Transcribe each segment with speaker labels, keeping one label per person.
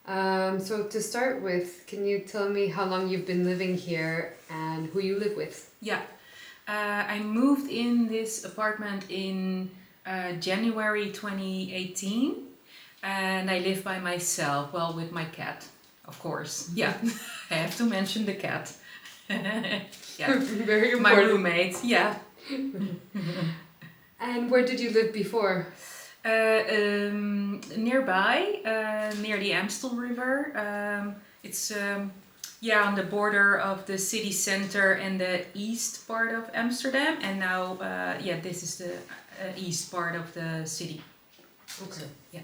Speaker 1: So to start with, can you tell me how long you've been living here and who you live with?
Speaker 2: Yeah, I moved in this apartment in January 2018, and I live by myself, well, with my cat, of course. Yeah, I have to mention the cat. Yeah,
Speaker 1: Very
Speaker 2: my
Speaker 1: important.
Speaker 2: roommate, yeah.
Speaker 1: And where did you live before?
Speaker 2: Nearby, near the Amstel River. It's yeah, on the border of the city center and the east part of Amsterdam, and now yeah, this is the east part of the city.
Speaker 1: Okay.
Speaker 2: Yeah.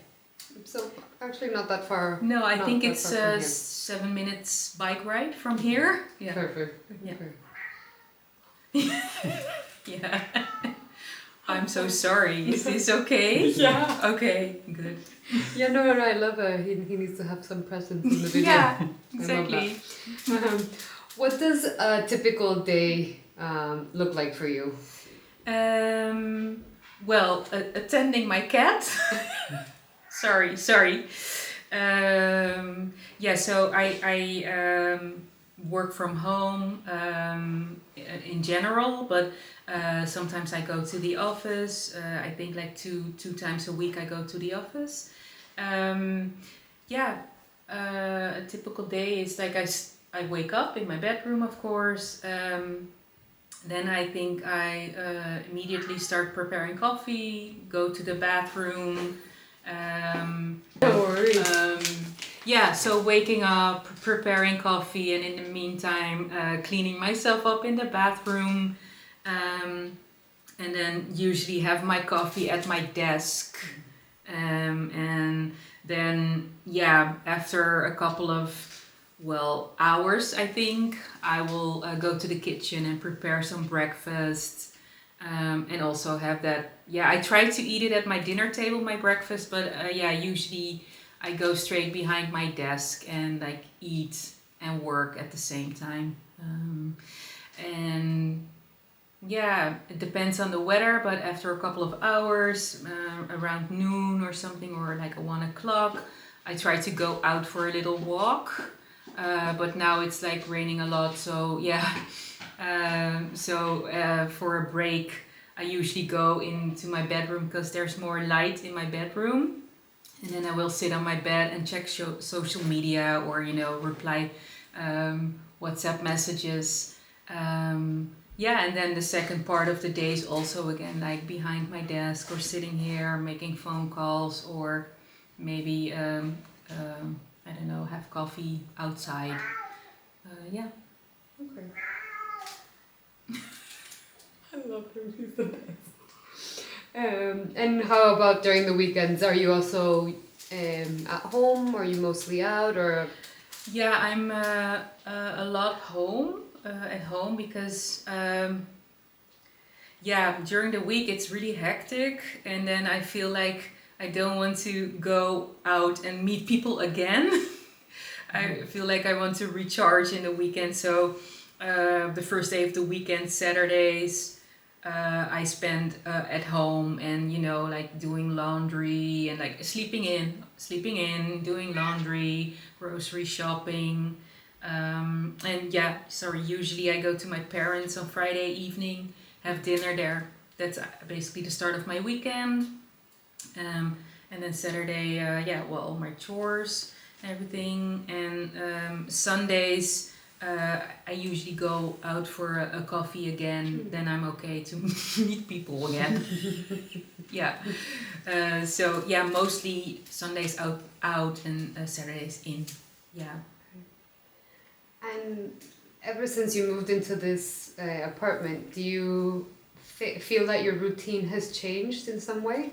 Speaker 1: So actually not that far.
Speaker 2: No, I
Speaker 1: not
Speaker 2: think
Speaker 1: that
Speaker 2: it's
Speaker 1: far from here.
Speaker 2: 7 minutes bike ride from here. Yeah.
Speaker 1: Perfect.
Speaker 2: Yeah.
Speaker 1: Okay.
Speaker 2: Yeah. I'm so sorry. Is this okay?
Speaker 1: Yeah.
Speaker 2: Okay, good.
Speaker 1: Yeah, no, I love it. He needs to have some presence in the video.
Speaker 2: Yeah,
Speaker 1: I love that.
Speaker 2: exactly.
Speaker 1: What does a typical day look like for you?
Speaker 2: Well, attending my cat. sorry. Yeah, so I work from home in general, but sometimes I go to the office. I think like two times a week I go to the office. Yeah, a typical day is like I wake up in my bedroom, of course. Then I think I immediately start preparing coffee, go to the bathroom.
Speaker 1: No worries.
Speaker 2: Yeah, so waking up, preparing coffee, and in the meantime, cleaning myself up in the bathroom. And then usually have my coffee at my desk. And then, yeah, after a couple of hours, I think I will go to the kitchen and prepare some breakfast, and also have that. Yeah, I try to eat it at my dinner table, my breakfast, but yeah, usually I go straight behind my desk and like eat and work at the same time. And yeah, it depends on the weather, but after a couple of hours, around noon or something, or like 1 o'clock, I try to go out for a little walk. But now it's like raining a lot, so yeah. So for a break, I usually go into my bedroom because there's more light in my bedroom. And then I will sit on my bed and check social media, or reply WhatsApp messages. Yeah, and then the second part of the day is also again like behind my desk or sitting here making phone calls, or maybe I don't know, have coffee outside. Yeah.
Speaker 1: Okay. I love him. He's the best. And how about during the weekends? Are you also at home? Or are you mostly out? Or
Speaker 2: Yeah, I'm a lot at home because yeah, during the week it's really hectic, and then I feel like I don't want to go out and meet people again. I feel like I want to recharge in the weekend, so the first day of the weekend, Saturdays, I spend at home, and like doing laundry and like sleeping in, doing laundry, grocery shopping. And yeah, sorry, usually I go to my parents on Friday evening, have dinner there. That's basically the start of my weekend. And then Saturday, yeah, well, all my chores and everything. And Sundays, I usually go out for a coffee again. Then I'm okay to meet people again. Yeah. So yeah, mostly Sundays out and Saturdays in. Yeah.
Speaker 1: and ever since you moved into this apartment, do you feel that your routine has changed in some way?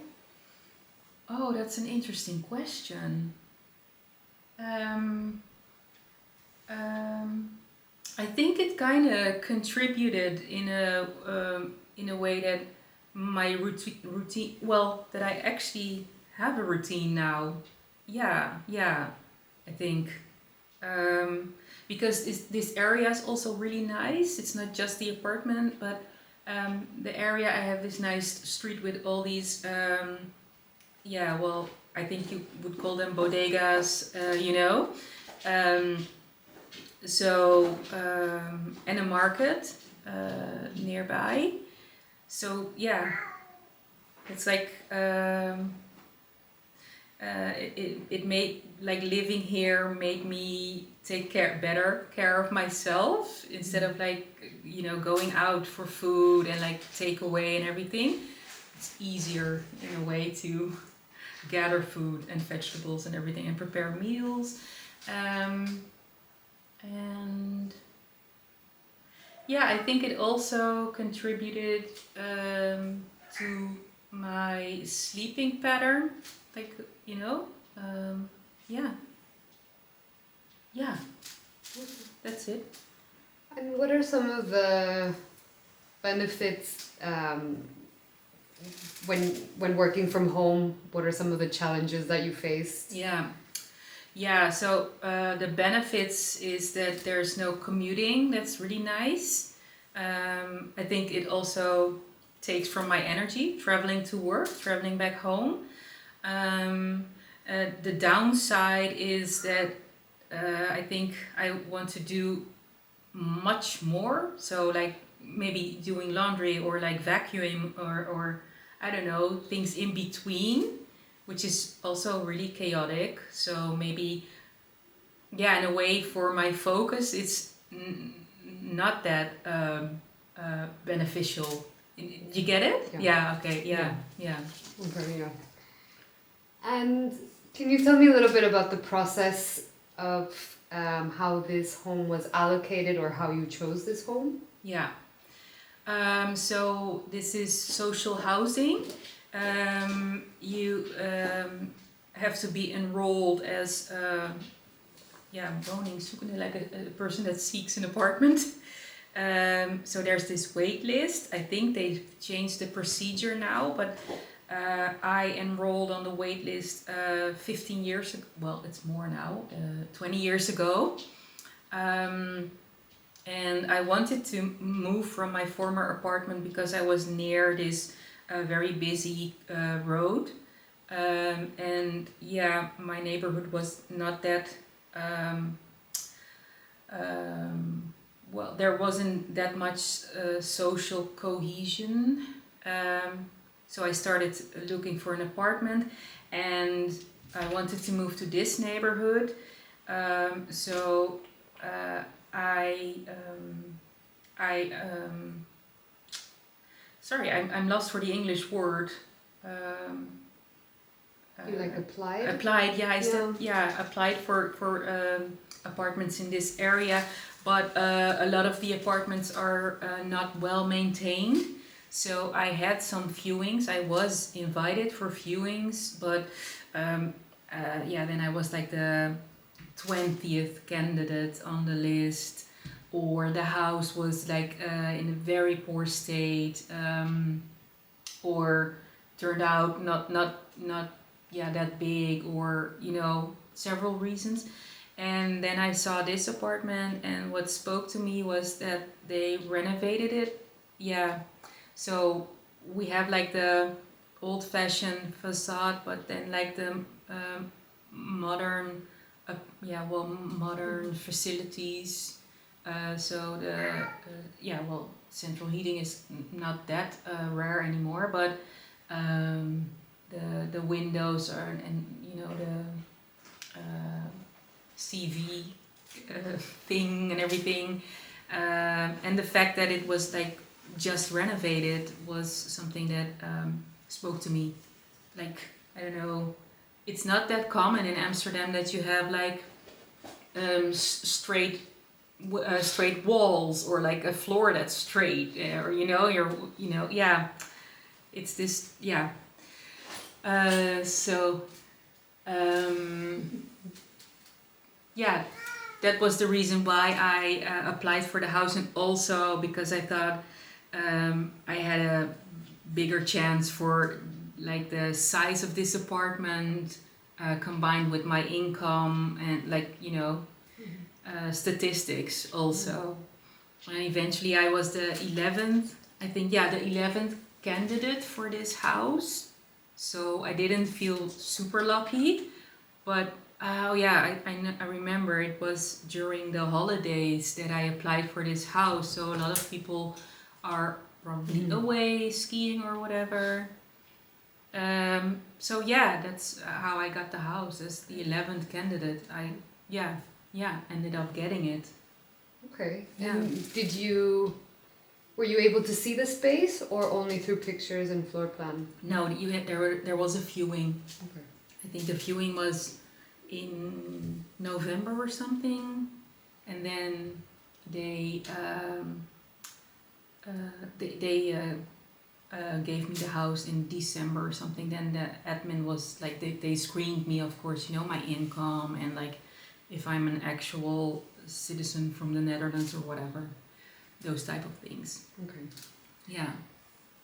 Speaker 2: Oh, that's an interesting question. Um, I think it kind of contributed in a way that my routine, well, that I actually have a routine now. Yeah, I think. Because this area is also really nice. It's not just the apartment, but the area, I have this nice street with all these, yeah, well, I think you would call them bodegas, you know. Um, and a market nearby. So yeah, it's like it made like living here made me take better care of myself instead of like going out for food and like takeaway and everything. It's easier in a way to gather food and vegetables and everything and prepare meals. And yeah, I think it also contributed to my sleeping pattern. Like, yeah. Yeah, that's it.
Speaker 1: And what are some of the benefits when working from home? What are some of the challenges that you faced?
Speaker 2: Yeah, so the benefits is that there's no commuting. That's really nice. I think it also takes from my energy, traveling to work, traveling back home. The downside is that I think I want to do much more. So like maybe doing laundry or like vacuuming or I don't know, things in between, which is also really chaotic. So maybe, yeah, in a way for my focus, it's not that beneficial. You get it? Yeah, okay, yeah.
Speaker 1: Okay, yeah. And can you tell me a little bit about the process of how this home was allocated or how you chose this home?
Speaker 2: Yeah. So this is social housing. You have to be enrolled as woningszoekende, like a person that seeks an apartment. So there's this wait list. I think they've changed the procedure now, but I enrolled on the wait list 15 years ago. Well, it's more now, 20 years ago. And I wanted to move from my former apartment because I was near this very busy road. And yeah, my neighborhood was not that, well, there wasn't that much social cohesion. So I started looking for an apartment and I wanted to move to this neighborhood. I'm lost for the English word.
Speaker 1: You like applied?
Speaker 2: Applied, yeah. Applied for apartments in this area, but a lot of the apartments are not well maintained. So I had some viewings. I was invited for viewings, but then I was like the 20th candidate on the list, or the house was like in a very poor state, or turned out not that big, or several reasons. And then I saw this apartment, and what spoke to me was that they renovated it. Yeah, so we have like the old-fashioned facade, but then like the modern facilities. So the central heating is not that rare anymore, but the windows are, and the CV thing and everything, and the fact that it was like just renovated was something that spoke to me. Like, I don't know, it's not that common in Amsterdam that you have like straight walls, or like a floor that's straight, or it's this, that was the reason why I applied for the house, and also because I thought I had a bigger chance for like the size of this apartment combined with my income and like statistics also. And eventually I was the 11th candidate for this house. so I didn't feel super lucky. But oh yeah, I remember it was during the holidays that I applied for this house. So a lot of people are probably away skiing or whatever. So yeah, that's how I got the house as the 11th candidate. Yeah, yeah, ended up getting it.
Speaker 1: Okay.
Speaker 2: Yeah.
Speaker 1: And were you able to see the space or only through pictures and floor plan?
Speaker 2: No, there was a viewing.
Speaker 1: Okay.
Speaker 2: I think the viewing was in November or something, and then they gave me the house in December or something. Then the admin was like they screened me, of course, you know, my income and like if I'm an actual citizen from the Netherlands or whatever, those type of things.
Speaker 1: Okay.
Speaker 2: Yeah.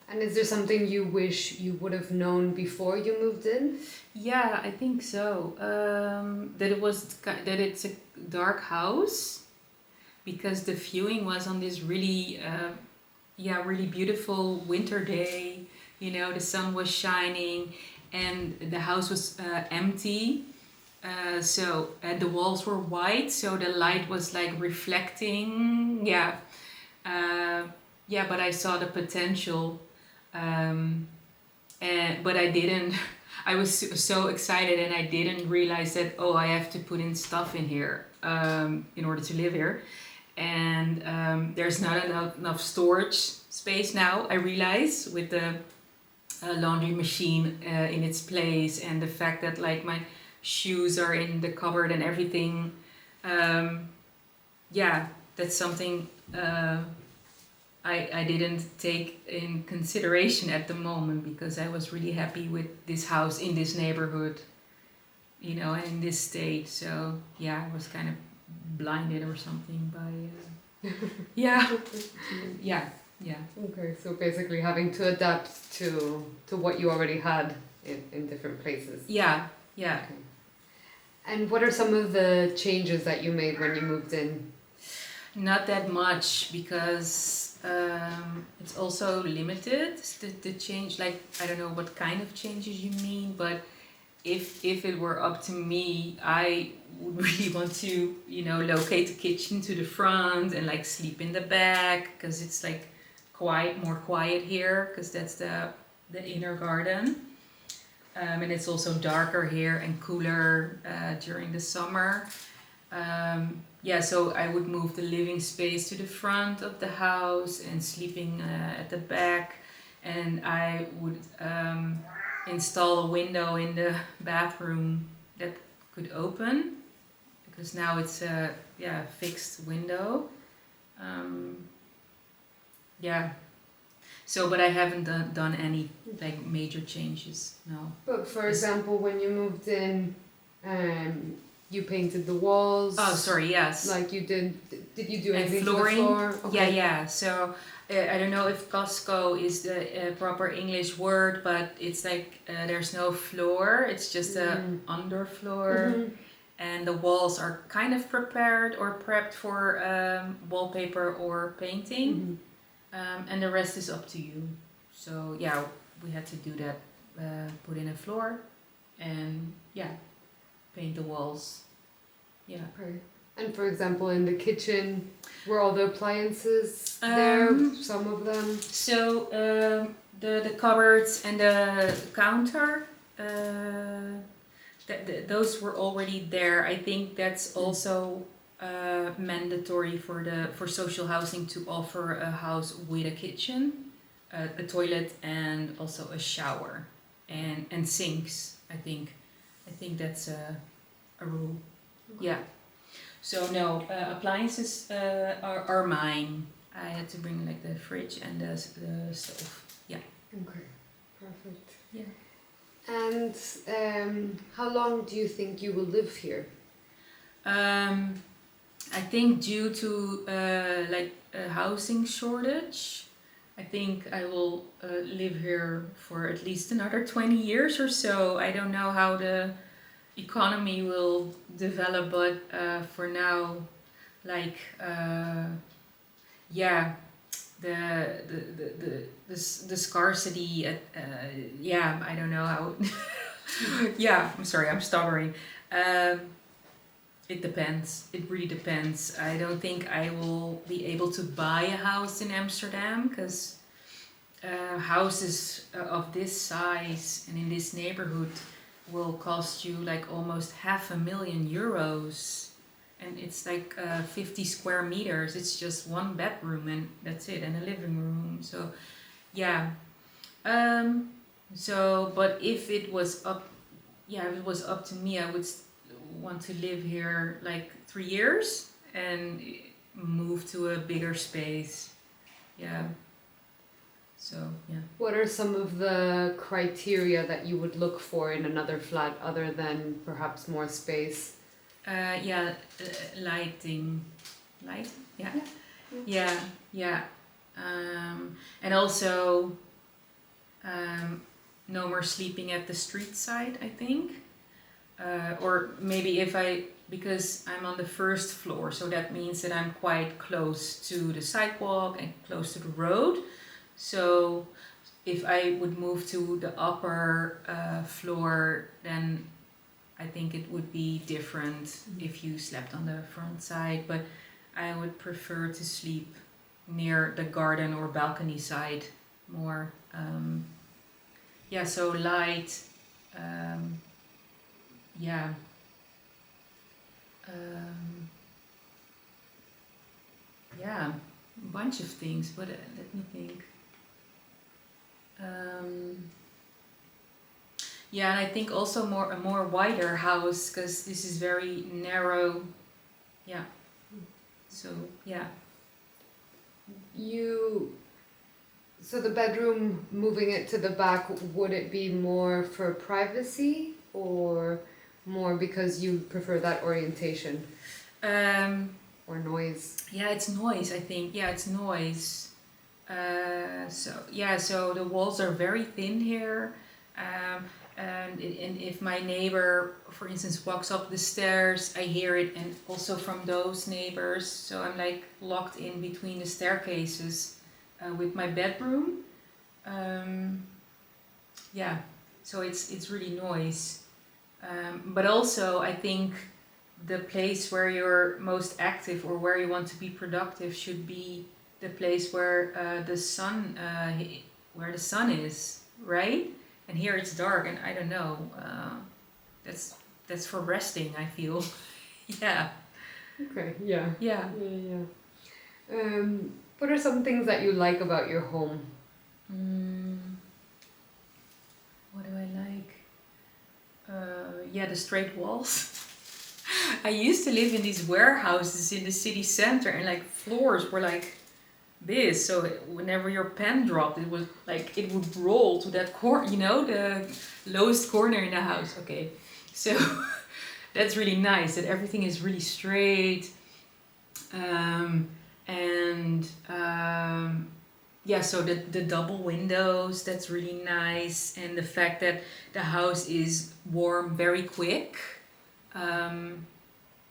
Speaker 1: And is there something you wish you would have known before you moved in?
Speaker 2: Yeah, I think so. That it's a dark house, because the viewing was on this really, really beautiful winter day. You know, the sun was shining, and the house was empty. So the walls were white, so the light was like reflecting. Yeah, but I saw the potential. But I didn't. I was so excited, and I didn't realize that I have to put in stuff in here in order to live here, and there's not enough storage space now. I realize with the laundry machine in its place, and the fact that like my shoes are in the cupboard and everything. That's something. I didn't take in consideration at the moment, because I was really happy with this house in this neighborhood, you know, and in this state. So yeah, I was kind of blinded or something by yeah.
Speaker 1: Okay, so basically having to adapt to what you already had in different places.
Speaker 2: Yeah.
Speaker 1: Okay. And what are some of the changes that you made when you moved in?
Speaker 2: Not that much, because it's also limited, the change. Like, I don't know what kind of changes you mean, but if it were up to me, I would really want to, you know, locate the kitchen to the front and like sleep in the back, because it's like more quiet here, because that's the inner garden. And it's also darker here and cooler during the summer. So I would move the living space to the front of the house and sleeping at the back. And I would install a window in the bathroom that could open, because now it's a fixed window. But I haven't done any like major changes, no.
Speaker 1: But for example, when you moved in, you painted the walls.
Speaker 2: Oh, sorry, yes.
Speaker 1: Like you did you do
Speaker 2: And
Speaker 1: anything
Speaker 2: flooring.
Speaker 1: to the floor? Okay.
Speaker 2: Yeah. So I don't know if Costco is the proper English word, but it's like there's no floor. It's just a underfloor, and the walls are kind of prepared or prepped for wallpaper or painting, and the rest is up to you. So yeah, we had to do that. Put in a floor, and paint the walls. Yeah.
Speaker 1: Okay. And for example, in the kitchen, were all the appliances there? Some of them.
Speaker 2: So the cupboards and the counter, those were already there. I think that's also mandatory for social housing, to offer a house with a kitchen, a toilet, and also a shower, and sinks. I think that's a rule.
Speaker 1: Okay.
Speaker 2: Yeah. So no, appliances are mine. I had to bring like the fridge and the stove. Yeah.
Speaker 1: Okay. Perfect.
Speaker 2: Yeah.
Speaker 1: And how long do you think you will live here?
Speaker 2: I think due to a housing shortage, I think I will live here for at least another 20 years or so. I don't know how the economy will develop, but for now, the scarcity. Yeah, I don't know how. Yeah, I'm sorry, I'm stuttering. Um, it depends. It really depends. I don't think I will be able to buy a house in Amsterdam because houses of this size and in this neighborhood will cost you like almost €500,000, and it's like 50 square meters. It's just one bedroom and that's it, and a living room. So yeah. So but if it was up, yeah, if it was up to me, I would want to live here like 3 years and move to a bigger space. Yeah. So yeah.
Speaker 1: What are some of the criteria that you would look for in another flat other than perhaps more space?
Speaker 2: Yeah, lighting, light. Yeah,
Speaker 1: Yeah.
Speaker 2: yeah, yeah. And also, no more sleeping at the street side, I think. Or maybe because I'm on the first floor, so that means that I'm quite close to the sidewalk and close to the road. So if I would move to the upper floor, then I think it would be different if you slept on the front side. But I would prefer to sleep near the garden or balcony side more. Yeah, so light. Yeah. Yeah, a bunch of things, but let me think. Yeah, and I think also a more wider house because this is very narrow. Yeah. So yeah.
Speaker 1: So the bedroom, moving it to the back, would it be more for privacy or more because you prefer that orientation or noise?
Speaker 2: Yeah, it's noise. I think. Yeah, it's noise. So the walls are very thin here. And if my neighbor, for instance, walks up the stairs, I hear it, and also from those neighbors. So I'm like locked in between the staircases with my bedroom. Yeah, so it's really noise. But also, I think the place where you're most active or where you want to be productive should be the place where the sun is, right? And here it's dark, and I don't know. That's for resting, I feel. Yeah.
Speaker 1: Okay. Yeah.
Speaker 2: Yeah.
Speaker 1: Yeah. What are some things that you like about your home?
Speaker 2: What do I like? Yeah, the straight walls. I used to live in these warehouses in the city center, and like floors were like this. So whenever your pen dropped, it was like it would roll to that corner, the lowest corner in the house. Okay, so that's really nice that everything is really straight. Yeah, so the double windows, that's really nice, and the fact that the house is warm very quick.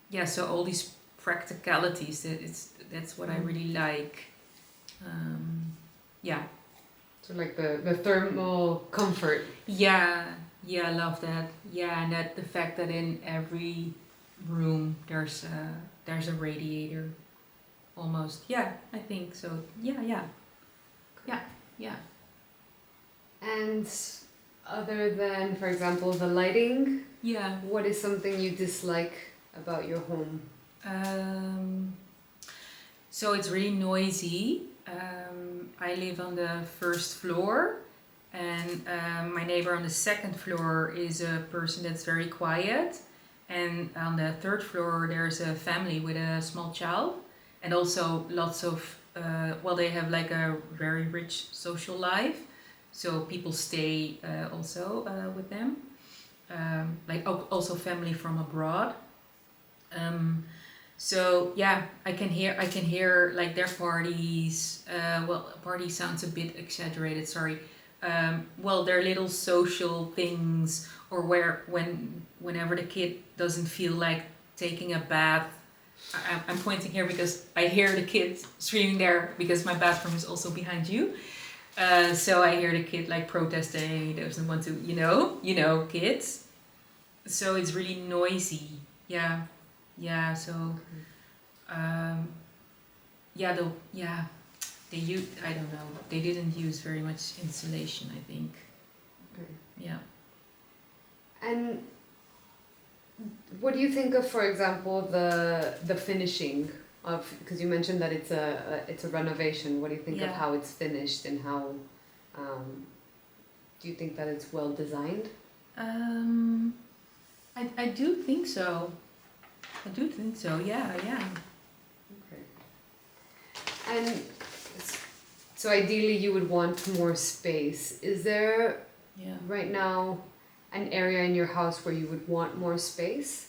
Speaker 2: Yeah, so all these practicalities, that's what I really like. Yeah.
Speaker 1: So like the thermal comfort.
Speaker 2: Yeah, I love that. Yeah, and that the fact that in every room there's a radiator, almost. Yeah, I think so. Yeah.
Speaker 1: And other than, for example, the lighting,
Speaker 2: Yeah.
Speaker 1: what is something you dislike about your home?
Speaker 2: So it's really noisy. I live on the first floor, and my neighbor on the second floor is a person that's very quiet. And on the third floor, there's a family with a small child, and also lots of, they have like a very rich social life. So people stay also with them, also family from abroad. So yeah, I can hear like their parties. Party sounds a bit exaggerated. Sorry. Their little social things, or whenever the kid doesn't feel like taking a bath, I'm pointing here because I hear the kids screaming there because my bathroom is also behind you. So I hear the kid like protesting. He doesn't want to, kids. So it's really noisy. Yeah, yeah. So, yeah, they use. I don't know. They didn't use very much insulation, I think.
Speaker 1: Okay.
Speaker 2: Yeah.
Speaker 1: And what do you think of, for example, the finishing of, because you mentioned that it's a renovation. What do you think of
Speaker 2: Yeah.
Speaker 1: how it's finished and how do you think that it's well designed?
Speaker 2: I do think so. I do think so. Yeah, yeah.
Speaker 1: Okay. And so ideally you would want more space. Is there
Speaker 2: Yeah.
Speaker 1: right now an area in your house where you would want more space,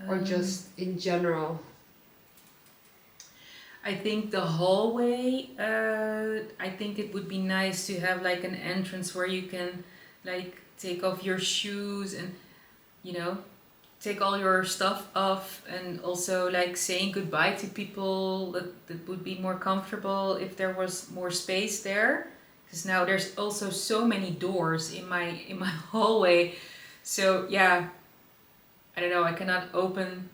Speaker 1: or just in general?
Speaker 2: I think the hallway, I think it would be nice to have like an entrance where you can like take off your shoes and, take all your stuff off, and also like saying goodbye to people, that would be more comfortable if there was more space there. Because now there's also so many doors in my hallway. So yeah, I don't know, I cannot open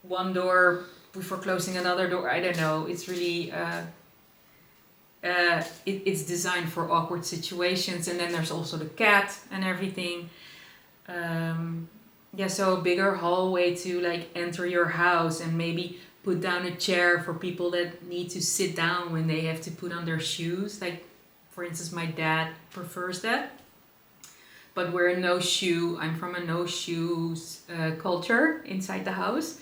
Speaker 2: one door before closing another door. I don't know. It's really it's designed for awkward situations, and then there's also the cat and everything. Yeah, so a bigger hallway to like enter your house, and maybe put down a chair for people that need to sit down when they have to put on their shoes. Like, for instance, my dad prefers that. But we're I'm from a no shoes culture inside the house.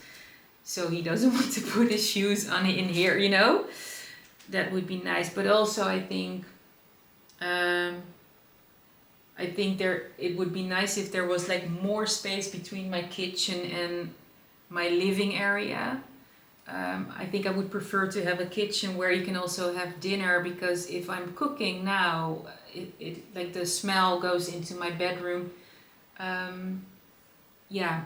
Speaker 2: So he doesn't want to put his shoes on in here, That would be nice. But also I think it would be nice if there was like more space between my kitchen and my living area. I think I would prefer to have a kitchen where you can also have dinner, because if I'm cooking now, it like the smell goes into my bedroom. Yeah.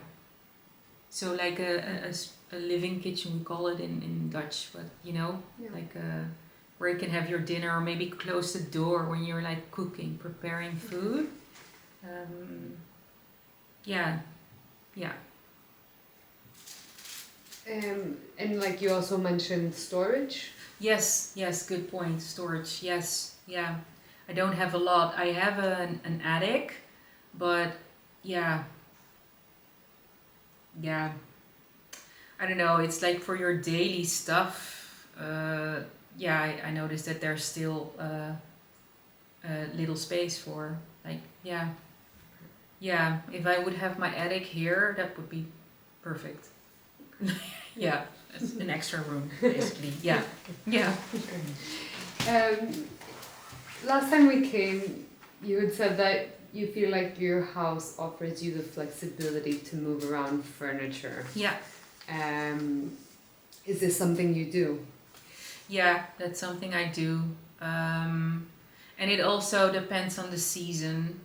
Speaker 2: So like a living kitchen, we call it in Dutch, but
Speaker 1: Yeah.
Speaker 2: like where you can have your dinner, or maybe close the door when you're like cooking, preparing food. Yeah, yeah.
Speaker 1: And like you also mentioned storage.
Speaker 2: Yes, good point. Storage, yes, yeah. I don't have a lot. I have an attic, but yeah, yeah. I don't know. It's like for your daily stuff. Yeah, I noticed that there's still little space for like, yeah, yeah. If I would have my attic here, that would be perfect. Yeah, it's an extra room basically. Yeah, yeah.
Speaker 1: Last time we came, you had said that you feel like your house offers you the flexibility to move around furniture.
Speaker 2: Yeah.
Speaker 1: Is this something you do?
Speaker 2: Yeah, that's something I do. And it also depends on the season.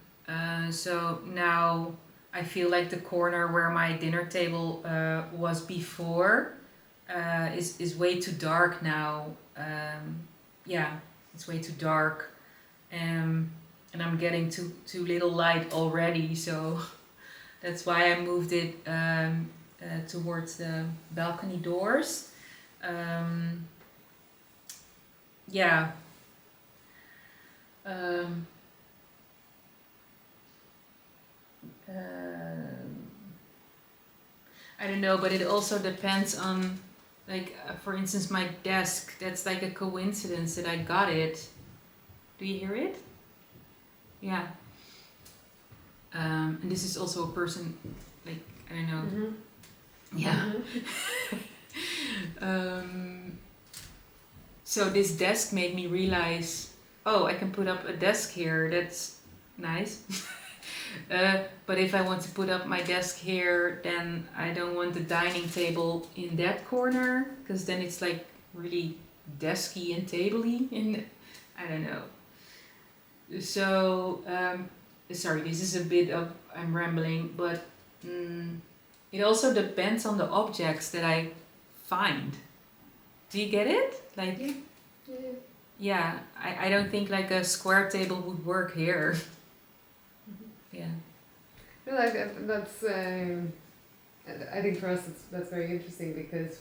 Speaker 2: So now I feel like the corner where my dinner table was before is way too dark now. Yeah, it's way too dark. And I'm getting too little light already. So that's why I moved it towards the balcony doors. Yeah. I don't know, but it also depends on, like, for instance, my desk. That's like a coincidence that I got it. Do you hear it? Yeah. And this is also a person, like, I don't know.
Speaker 1: Mm-hmm.
Speaker 2: Yeah. So this desk made me realize, oh, I can put up a desk here. That's nice. But if I want to put up my desk here, then I don't want the dining table in that corner, because then it's like really desky and tabley. I don't know. So, sorry, this is a bit of, I'm rambling, but it also depends on the objects that I find. Do you get it? Like,
Speaker 1: Yeah. Yeah.
Speaker 2: yeah, I don't think like a square table would work here. Yeah.
Speaker 1: No, like that's. I think for us that's very interesting because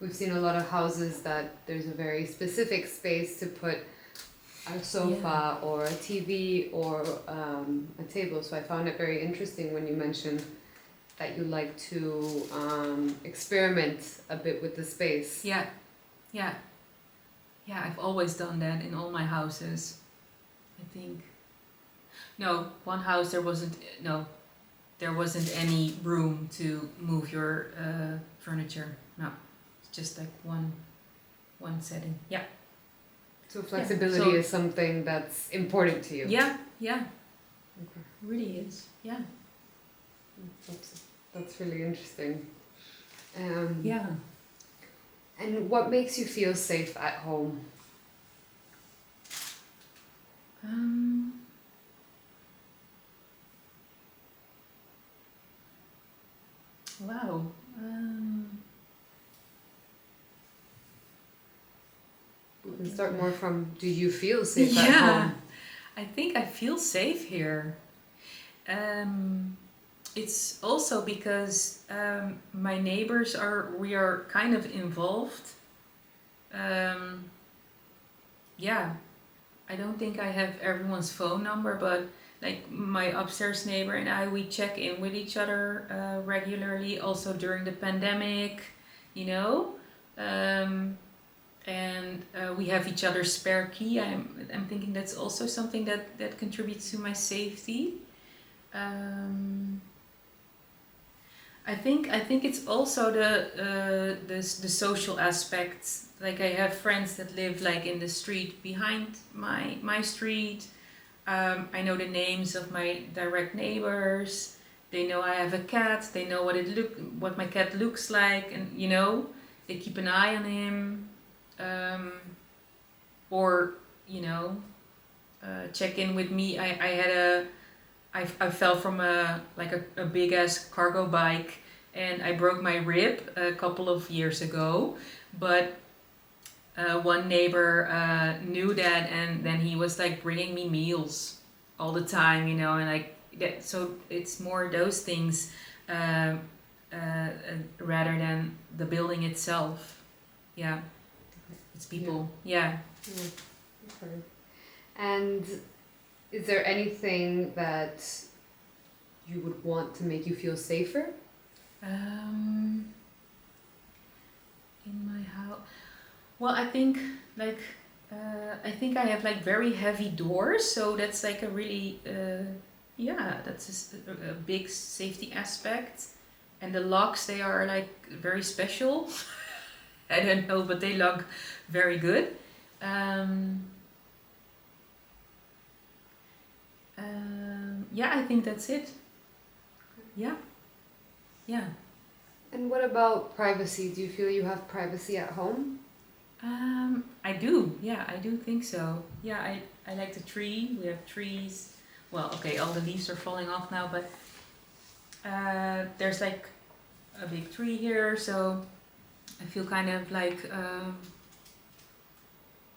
Speaker 1: we've seen a lot of houses that there's a very specific space to put a sofa or a TV or a table. So I found it very interesting when you mentioned that you like to experiment a bit with the space.
Speaker 2: Yeah, yeah, yeah. I've always done that in all my houses. I think. No, one house there wasn't any room to move your furniture. No, it's just like one setting. Yeah.
Speaker 1: So flexibility
Speaker 2: So-
Speaker 1: is something that's important to you.
Speaker 2: Yeah, yeah.
Speaker 1: Okay.
Speaker 2: Really is. Yeah.
Speaker 1: That's really interesting.
Speaker 2: Yeah.
Speaker 1: And what makes you feel safe at home?
Speaker 2: Um, wow.
Speaker 1: We can start more from, do you feel safe at
Speaker 2: Yeah.
Speaker 1: home?
Speaker 2: I think I feel safe here. It's also because my neighbors we are kind of involved. Yeah, I don't think I have everyone's phone number, but like my upstairs neighbor and I, we check in with each other regularly, also during the pandemic, you know. And we have each other's spare key. I'm thinking that's also something that contributes to my safety. I think it's also the social aspect. Like I have friends that live like in the street behind my street. I know the names of my direct neighbors. They know I have a cat. They know what my cat looks like, and you know, they keep an eye on him. Or you know, check in with me. I fell from a big ass cargo bike and I broke my rib a couple of years ago, but one neighbor knew that, and then he was like bringing me meals all the time, you know, and like that. So it's more those things rather than the building itself. Yeah, it's people. Yeah.
Speaker 1: Okay. And is there anything that you would want to make you feel safer?
Speaker 2: In my house, well, I think like I have like very heavy doors, so that's like a really yeah, that's just a big safety aspect. And the locks, they are like very special. I don't know, but they lock very good. Yeah, I think that's it. Yeah. Yeah.
Speaker 1: And what about privacy? Do you feel you have privacy at home?
Speaker 2: I do. Yeah, I do think so. Yeah, I like the tree. We have trees. Well, okay, all the leaves are falling off now, but there's like a big tree here, so I feel kind of like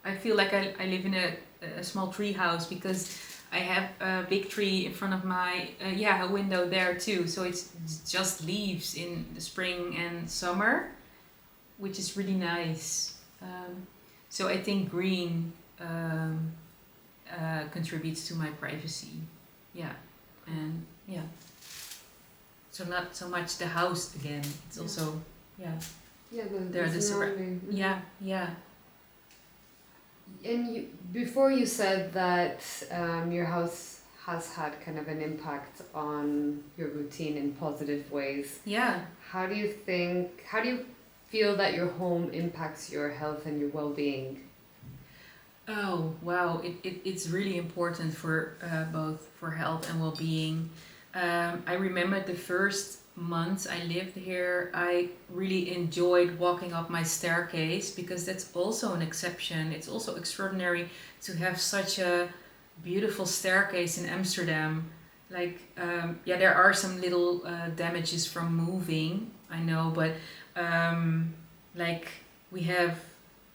Speaker 2: I feel like I live in a small tree house because I have a big tree in front of my a window there too. So it's just leaves in the spring and summer, which is really nice. So I think green contributes to my privacy. Yeah, and yeah. So not so much the house again. It's also
Speaker 1: Yeah,
Speaker 2: There are
Speaker 1: the
Speaker 2: the
Speaker 1: surrounding.
Speaker 2: yeah, yeah.
Speaker 1: And before you said that your house has had kind of an impact on your routine in positive ways.
Speaker 2: Yeah.
Speaker 1: How do you feel that your home impacts your health and your well-being?
Speaker 2: Oh, wow. It's really important for both for health and well-being. I remember the first months I lived here, I really enjoyed walking up my staircase because that's also an exception. It's also extraordinary to have such a beautiful staircase in Amsterdam. Like, there are some little damages from moving, I know, but Like we have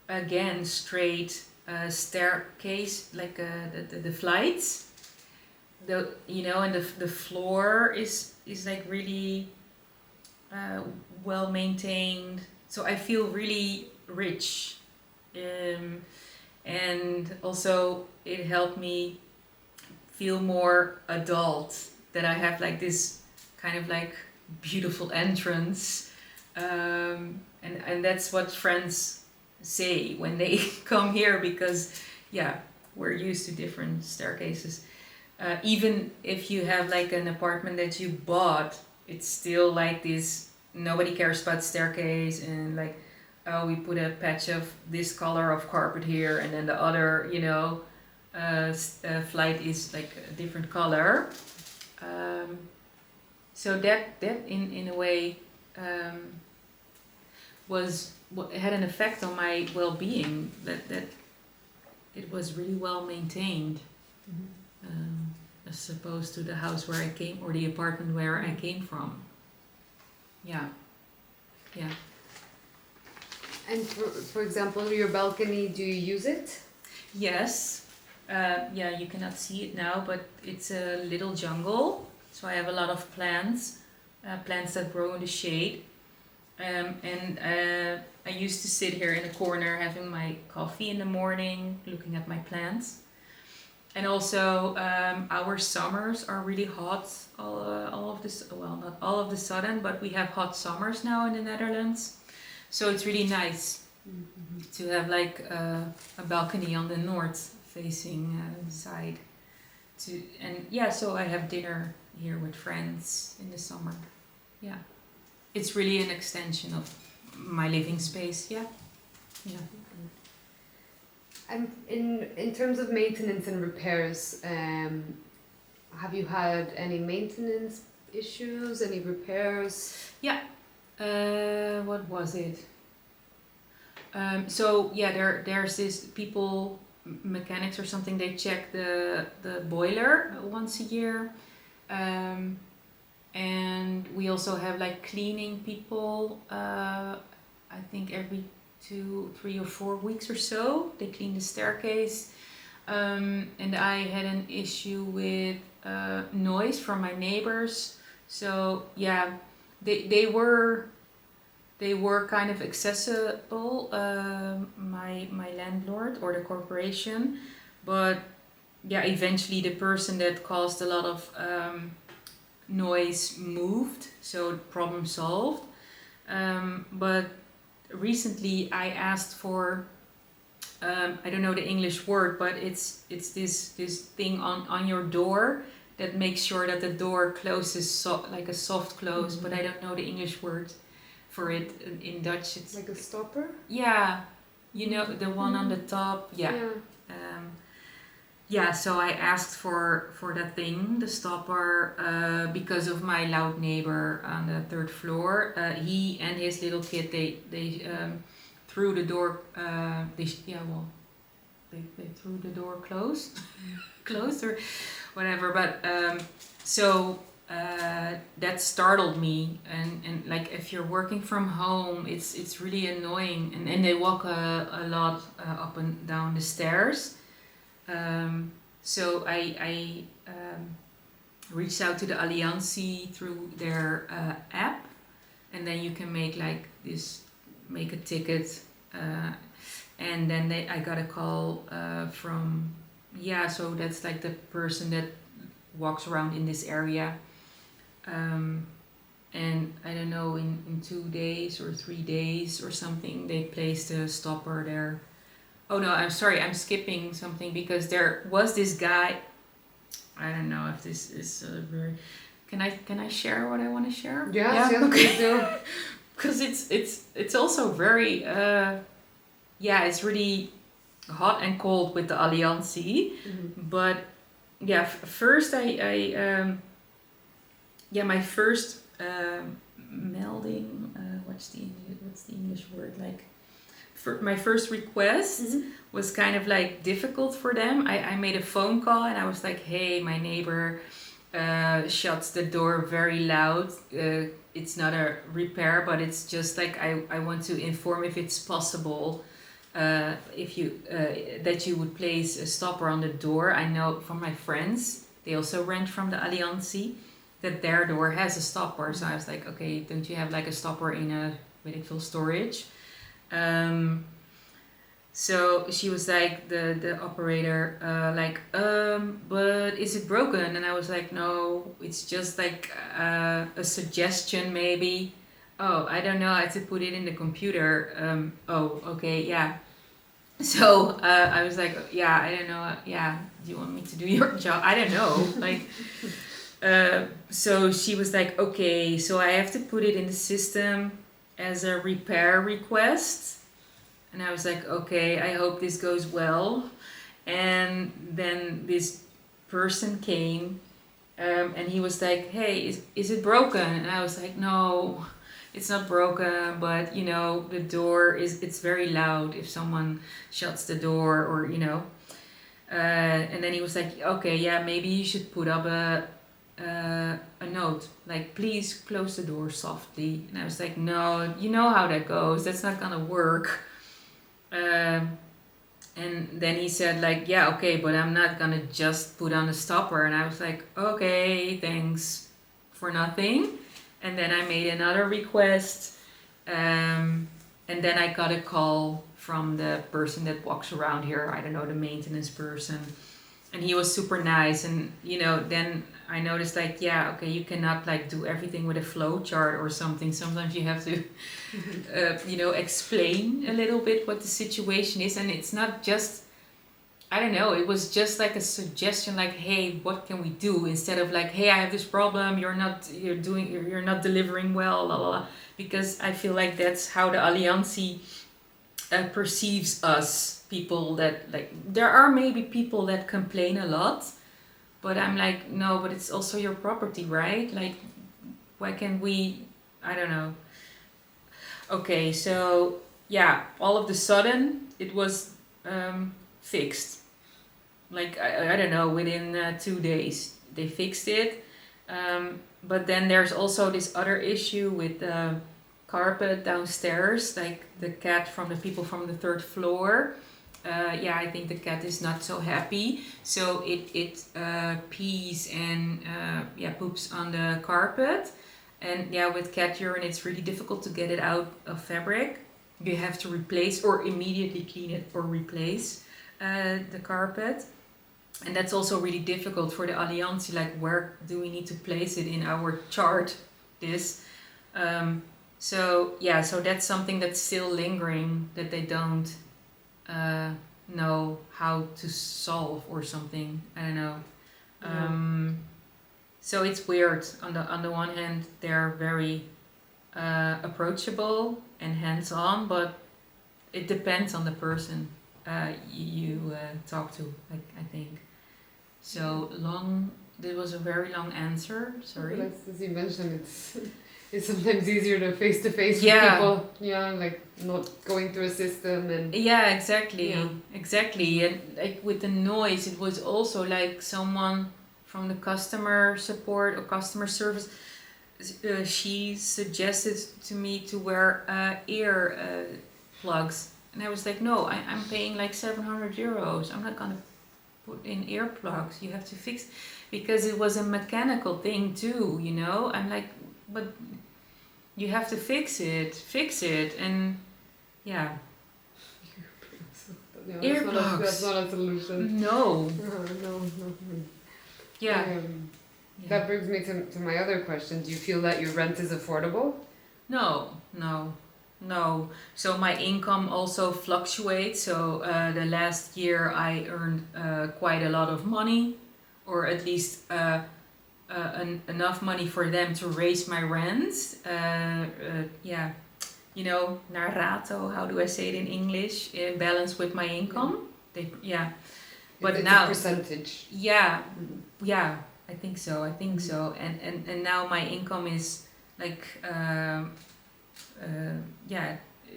Speaker 2: again straight staircase, like the flights. And the floor is like really well maintained. So I feel really rich, and also it helped me feel more adult, that I have like this kind of like beautiful entrance, and that's what friends say when they come here, because yeah, we're used to different staircases. Even if you have like an apartment that you bought, it's still like this, nobody cares about staircase, and like, oh, we put a patch of this color of carpet here, and then the other, flight is like a different color. So that in a way had an effect on my well-being, that it was really well maintained, as opposed to the house where I came, or the apartment where I came from. Yeah.
Speaker 1: And for example, your balcony, do you use it?
Speaker 2: Yes. You cannot see it now, but it's a little jungle. So I have a lot of plants that grow in the shade. And I used to sit here in the corner having my coffee in the morning, looking at my plants. And also, our summers are really hot. All of this, well, not all of the sudden, but we have hot summers now in the Netherlands. So it's really nice to have like a balcony on the north-facing side. So I have dinner here with friends in the summer. Yeah, it's really an extension of my living space. Yeah.
Speaker 1: And in terms of maintenance and repairs, have you had any maintenance issues, any repairs?
Speaker 2: Yeah. What was it? There's this people, mechanics or something. They check the boiler once a year, and we also have like cleaning people. I think every 2, 3 or 4 weeks or so, they clean the staircase. And I had an issue with noise from my neighbors. So yeah, they were kind of accessible, my landlord or the corporation, but yeah, eventually the person that caused a lot of noise moved, so problem solved. But recently I asked for, I don't know the English word, but it's this thing on your door that makes sure that the door closes like a soft close, but I don't know the English word for it in Dutch. It's
Speaker 1: like a stopper?
Speaker 2: Yeah, the one on the top. So I asked for that thing, the stopper, because of my loud neighbor on the 3rd floor. He and his little kid, they threw the door. They threw the door closed, closed or whatever. But that startled me, and like if you're working from home, it's really annoying, and they walk a lot up and down the stairs. So I reached out to the Alliantie through their app, and then you can make a ticket, and then I got a call from, so that's like the person that walks around in this area, and I don't know, in 2 days or 3 days or something, they placed a stopper there. Oh no, I'm sorry, I'm skipping something, because there was this guy. I don't know if this is very. Can I share what I want to share?
Speaker 1: Yes,
Speaker 2: okay.
Speaker 1: Do.
Speaker 2: Because it's also very it's really hot and cold with the Alliantie. But yeah, first I my first melding. What's the English word like? My first request was kind of like difficult for them. I made a phone call and I was like, hey, my neighbor shuts the door very loud. It's not a repair, but it's just like I want to inform if it's possible, if you that you would place a stopper on the door. I know from my friends, they also rent from the Alliantie, that their door has a stopper. So I was like, okay, don't you have like a stopper in a medical storage? So she was like, the operator, but is it broken? And I was like, no, it's just like a suggestion maybe. Oh, I don't know, I have to put it in the computer. Oh, okay, yeah. So I was like, yeah, I don't know, yeah, do you want me to do your job? I don't know, like, so she was like, okay, so I have to put it in the system as a repair request. And I was like, okay, I hope this goes well. And then this person came, and he was like, hey, is it broken? And I was like, no, it's not broken, but you know, the door it's very loud if someone shuts the door, or you know. And then he was like, okay, yeah, maybe you should put up a note, like, please close the door softly. And I was like, no, you know how that goes, that's not gonna work. And then he said like, yeah, okay, but I'm not gonna just put on a stopper. And I was like, okay, thanks for nothing. And then I made another request, and then I got a call from the person that walks around here, I don't know, the maintenance person, and he was super nice. And you know, then I noticed like, yeah, okay, you cannot like do everything with a flow chart or something. Sometimes you have to you know, explain a little bit what the situation is. And it's not just, I don't know, it was just like a suggestion, like, hey, what can we do, instead of like, hey, I have this problem, you're not delivering well, la la la. Because I feel like that's how the Alliantie perceives us, people that like, there are maybe people that complain a lot, but I'm like, no, but it's also your property, right? Like, why can't we, I don't know. Okay, so yeah, all of the sudden it was fixed. Like, I don't know, within 2 days they fixed it. But then there's also this other issue with the carpet downstairs, like the cat from the people from the third floor. Yeah, I think the cat is not so happy, so it pees and yeah, poops on the carpet. And yeah, with cat urine, it's really difficult to get it out of fabric. You have to replace or immediately clean it or replace the carpet. And that's also really difficult for the Alliantie, like, where do we need to place it in our chart, this. So yeah, so that's something that's still lingering, that they don't know how to solve or something. I don't know. So it's weird. On the one hand, they're very approachable and hands-on, but it depends on the person you talk to, I think. So long. This was a very long answer. Sorry.
Speaker 1: But as you mentioned, it's sometimes easier to face with
Speaker 2: Yeah.
Speaker 1: people. Yeah, like not going through a system and.
Speaker 2: Yeah, exactly.
Speaker 1: Yeah.
Speaker 2: Exactly. And like with the noise, it was also like someone from the customer support or customer service, she suggested to me to wear ear plugs. And I was like, no, I'm paying like 700 euros. I'm not gonna put in earplugs. You have to fix, because it was a mechanical thing too, you know? I'm like, but you have to fix it. And yeah.
Speaker 1: No,
Speaker 2: Earplugs.
Speaker 1: That's not a solution.
Speaker 2: No.
Speaker 1: No.
Speaker 2: Yeah.
Speaker 1: Yeah.
Speaker 2: Yeah.
Speaker 1: That brings me to my other question. Do you feel that your rent is affordable?
Speaker 2: No. So my income also fluctuates. So the last year I earned quite a lot of money, or at least enough money for them to raise my rent. Yeah, you know, naar rato. How do I say it in English? In balance with my income. Yeah. But
Speaker 1: it's
Speaker 2: now
Speaker 1: a percentage.
Speaker 2: Yeah, yeah, I think so. And now my income is like, yeah,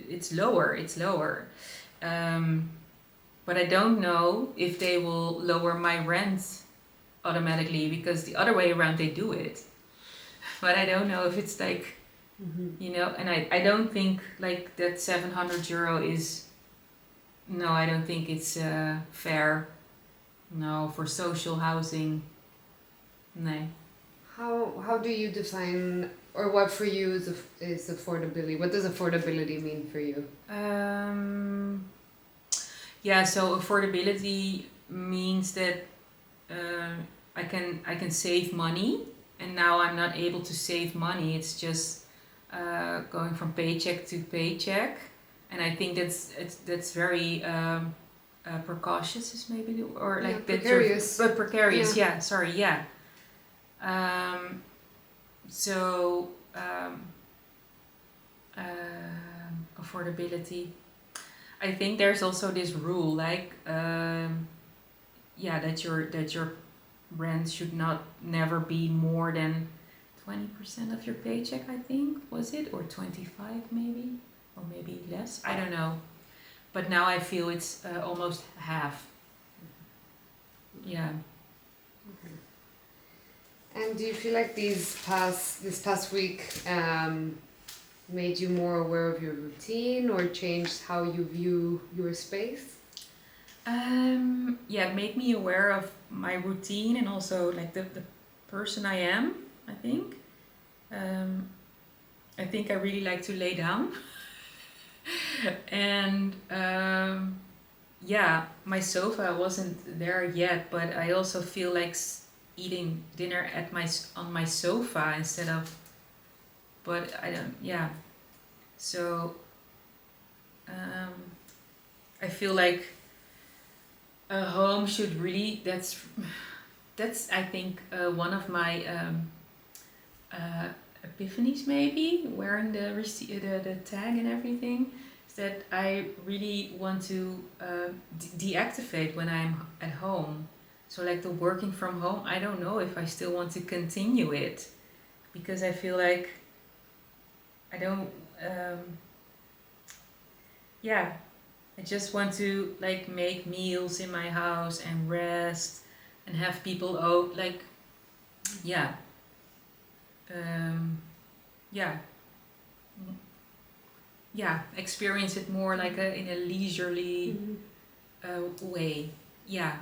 Speaker 2: it's lower. But I don't know if they will lower my rent automatically, because the other way around they do it. But I don't know if it's like, you know, and I don't think like that 700 euro is, no, I don't think it's fair. No, for social housing, no.
Speaker 1: How do you define, or what for you is affordability? What does affordability mean for you?
Speaker 2: Yeah, so affordability means that I can save money, and now I'm not able to save money. It's just going from paycheck to paycheck, and I think that's very precautious is maybe the, or
Speaker 1: Yeah,
Speaker 2: like that
Speaker 1: precarious.
Speaker 2: but precarious.
Speaker 1: Yeah.
Speaker 2: Yeah, sorry. Yeah. So affordability. I think there's also this rule, like yeah, that your rent should not never be more than 20% of your paycheck. I think was it, or 25 maybe, or maybe less. I don't know, but now I feel it's almost half. Yeah.
Speaker 1: And do you feel like this past week made you more aware of your routine or changed how you view your space?
Speaker 2: Yeah, it made me aware of my routine and also like the person I am, I think. I think I really like to lay down. And yeah, my sofa wasn't there yet, but I also feel like eating dinner at on my sofa instead of, but I don't, yeah. So I feel like a home should really, that's I think one of my epiphanies, maybe wearing the tag and everything, is that I really want to deactivate when I'm at home. So like the working from home, I don't know if I still want to continue it, because I feel like I don't yeah, I just want to like make meals in my house and rest and have people like yeah. Yeah, yeah, experience it more like in a leisurely way. Yeah.